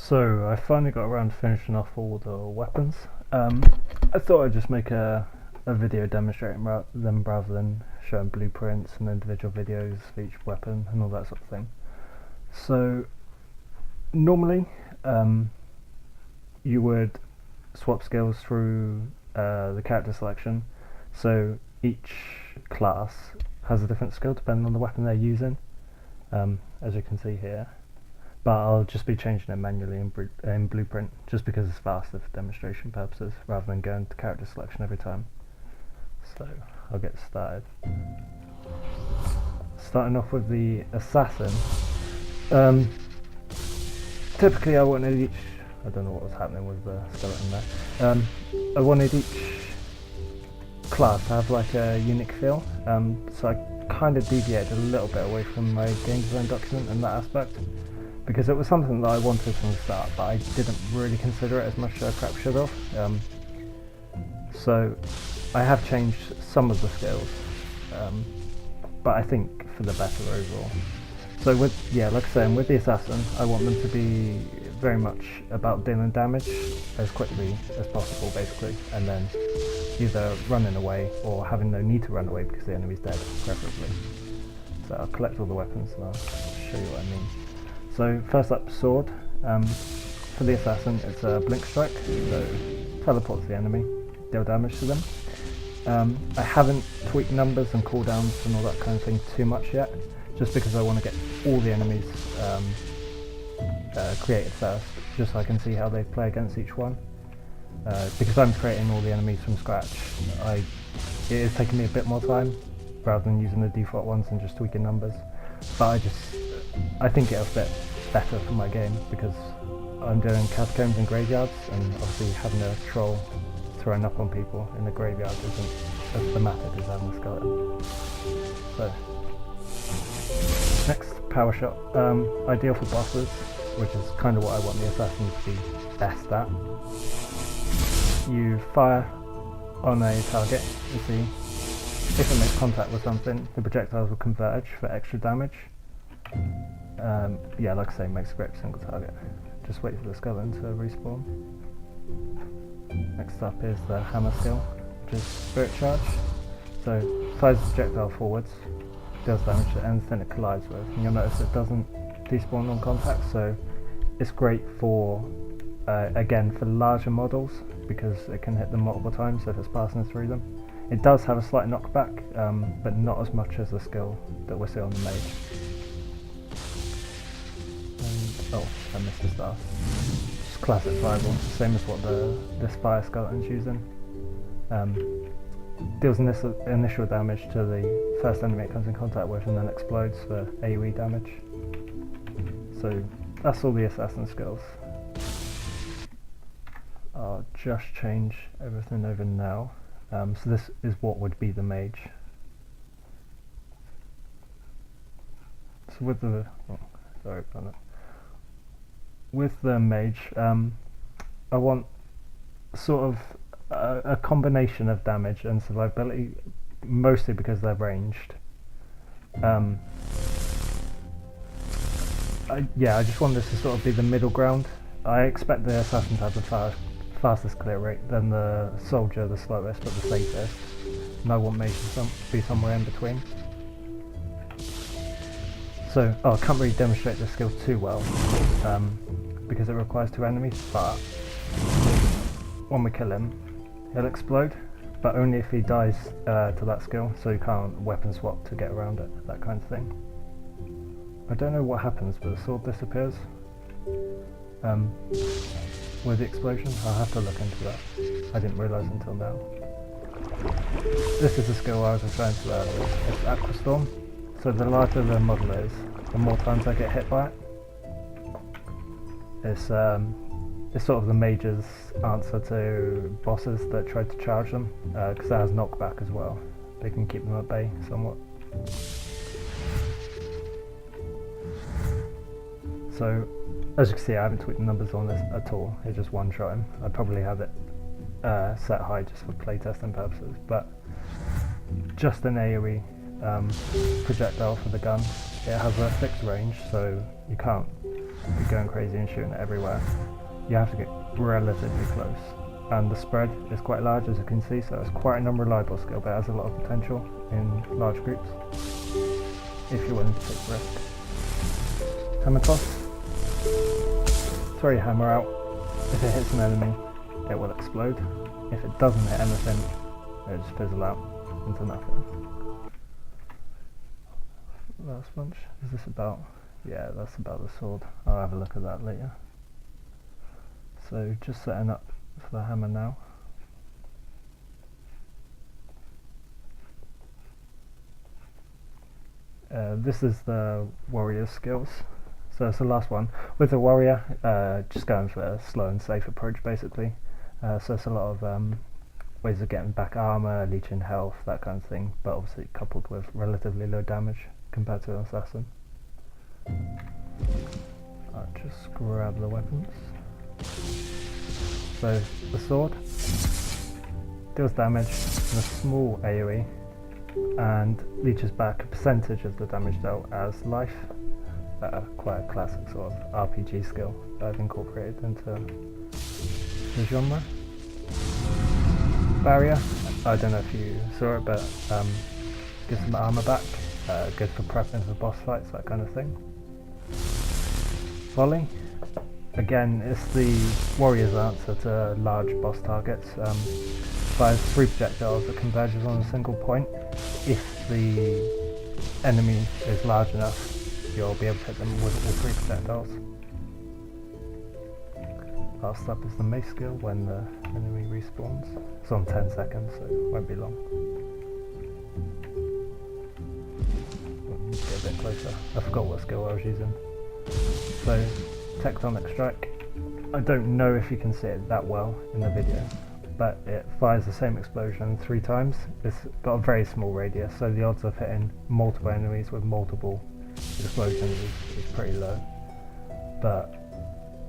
So I finally got around to finishing off all the weapons. I thought I'd just make a video demonstrating them rather than showing blueprints and individual videos for each weapon and all that sort of thing. So normally you would swap skills through the character selection, so each class has a different skill depending on the weapon they're using, as you can see here. But I'll just be changing it manually in Blueprint just because it's faster for demonstration purposes rather than going to character selection every time. So I'll get started. Starting off with the Assassin. Typically I wanted each, I don't know what was happening with the skeleton there. I wanted each class to have like a unique feel, so I kind of deviated a little bit away from my game design document in that aspect, because it was something that I wanted from the start, but I didn't really consider it as much as I perhaps should have. So I have changed some of the skills, but I think for the better overall. So like I say, with the Assassin, I want them to be very much about dealing damage as quickly as possible, basically, and then either running away or having no need to run away because the enemy's dead, preferably. So I'll collect all the weapons and I'll show you what I mean. So first up, sword. For the Assassin, it's a blink strike, so teleports the enemy, deal damage to them. I haven't tweaked numbers and cooldowns and all that kind of thing too much yet, just because I want to get all the enemies created first, just so I can see how they play against each one. Because I'm creating all the enemies from scratch, it is taking me a bit more time rather than using the default ones and just tweaking numbers. But I think it'll fit better for my game because I'm doing catacombs and graveyards, and obviously having a troll throwing up on people in the graveyard isn't as thematic as having a skeleton. So next, power shot. Ideal for bosses, which is kind of what I want the Assassin to be best at. You fire on a target, you see, if it makes contact with something, the projectiles will converge for extra damage. Yeah, like I say, makes a great single target. Just wait for the skeleton to respawn. Next up is the hammer skill, which is spirit charge. So fires the projectile forwards, deals damage to anything it collides with, and you'll notice it doesn't despawn on contact, so it's great for, again, for larger models, because it can hit them multiple times if it's passing through them. It does have a slight knockback, but not as much as the skill that we see on the mage. Oh, I missed the star. Just classic fireball, same as what this fire skeleton's using. Deals initial damage to the first enemy it comes in contact with, and then explodes for AoE damage. So that's all the Assassin skills. I'll just change everything over now. So this is what would be the mage. So with the with the mage, I want sort of a combination of damage and survivability, mostly because they're ranged. I just want this to sort of be the middle ground. I expect the Assassin to have the fastest clear rate, then the soldier the slowest but the safest, and I want mage to be somewhere in between. So, I can't really demonstrate this skill too well, because it requires two enemies, but when we kill him, he'll explode, but only if he dies to that skill, so you can't weapon swap to get around it, that kind of thing. I don't know what happens, but the sword disappears with the explosion. I'll have to look into that. I didn't realise until now. This is the skill I was referring to earlier. It's Aquastorm. So the larger the model is, the more times I get hit by it. It's sort of the mage's answer to bosses that try to charge them, because it has knockback as well. They can keep them at bay somewhat. So, as you can see, I haven't tweaked the numbers on this at all. It's just one-shot him. I'd probably have it set high just for playtesting purposes, but just an AoE projectile for the gun. It has a fixed range, so you can't be going crazy and shooting it everywhere. You have to get relatively close. And the spread is quite large, as you can see, so it's quite an unreliable skill, but it has a lot of potential in large groups, if you're willing to take the risk. Hammer toss. Throw your hammer out. If it hits an enemy, it will explode. If it doesn't hit anything, it'll just fizzle out into nothing. Last bunch. Is this about? Yeah, that's about the sword. I'll have a look at that later. So just setting up for the hammer now. This is the warrior skills. So it's the last one. With the warrior, just going for a slow and safe approach basically. So it's a lot of ways of getting back armor, leeching health, that kind of thing, but obviously coupled with relatively low damage compared to an assassin. I'll just grab the weapons. So the sword deals damage in a small AoE and leeches back a percentage of the damage dealt as life. Quite a classic sort of RPG skill that I've incorporated into the genre. Barrier, I don't know if you saw it, but gives some armor back, good for prepping for boss fights, that kind of thing. Volley, again, it's the warrior's answer to large boss targets. Fires 3 projectiles that converges on a single point. If the enemy is large enough, you'll be able to hit them with all 3 projectiles. Last up is the mace skill when the enemy respawns. It's on 10 seconds, so it won't be long. Get a bit closer. I forgot what skill I was using. So, Tectonic Strike. I don't know if you can see it that well in the video, but it fires the same explosion 3 times. It's got a very small radius, so the odds of hitting multiple enemies with multiple explosions is pretty low. But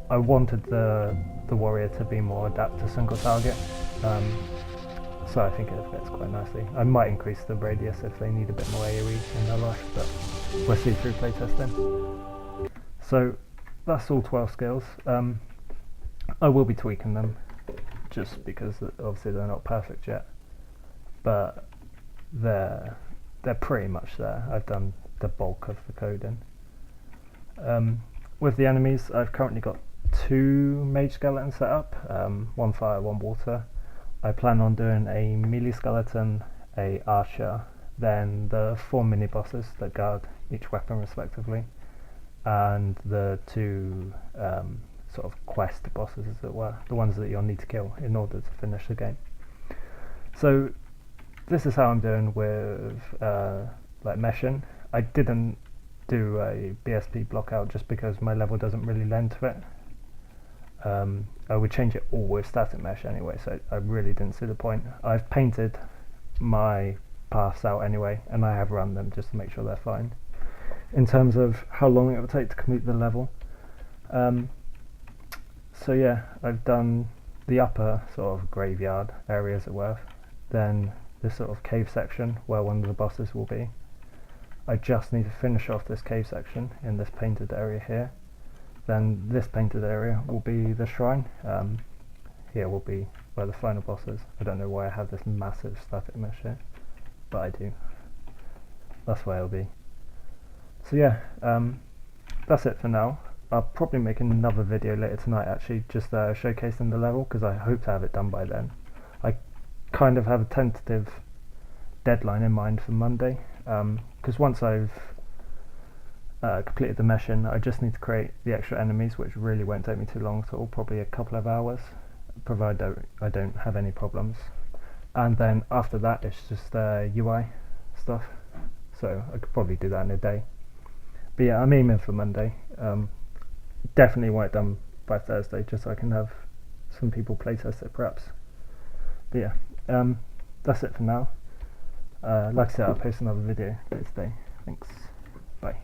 I wanted the warrior to be more adapt to single target, so I think it fits quite nicely. I might increase the radius if they need a bit more AoE in their life, but we'll see through playtesting. So that's all 12 skills. I will be tweaking them just because obviously they're not perfect yet, but they're pretty much there. I've done the bulk of the coding. With the enemies, I've currently got 2 mage skeletons set up, 1 fire, 1 water. I plan on doing a melee skeleton, a archer, then the 4 mini bosses that guard each weapon respectively, and the 2 sort of quest bosses, as it were, the ones that you'll need to kill in order to finish the game. So this is how I'm doing with like meshing. I didn't do a BSP blockout just because my level doesn't really lend to it. I would change it all with static mesh anyway, so I really didn't see the point. I've painted my paths out anyway, and I have run them just to make sure they're fine. In terms of how long it will take to complete the level, so yeah, I've done the upper sort of graveyard area, as it were, then this sort of cave section where one of the bosses will be. I just need to finish off this cave section in this painted area here. Then this painted area will be the shrine. Here will be where the final boss is. I don't know why I have this massive static mesh here, but I do. That's where it'll be. So yeah, that's it for now. I'll probably make another video later tonight actually, just showcasing the level, because I hope to have it done by then. I kind of have a tentative deadline in mind for Monday, because once I've completed the meshing, I just need to create the extra enemies, which really won't take me too long at all, probably a couple of hours, provided I don't have any problems. And then after that it's just UI stuff, so I could probably do that in a day. But yeah, I'm aiming for Monday. Definitely want it done by Thursday, just so I can have some people playtest it perhaps. But yeah, that's it for now. Like I said, I'll post another video later today. Thanks, bye.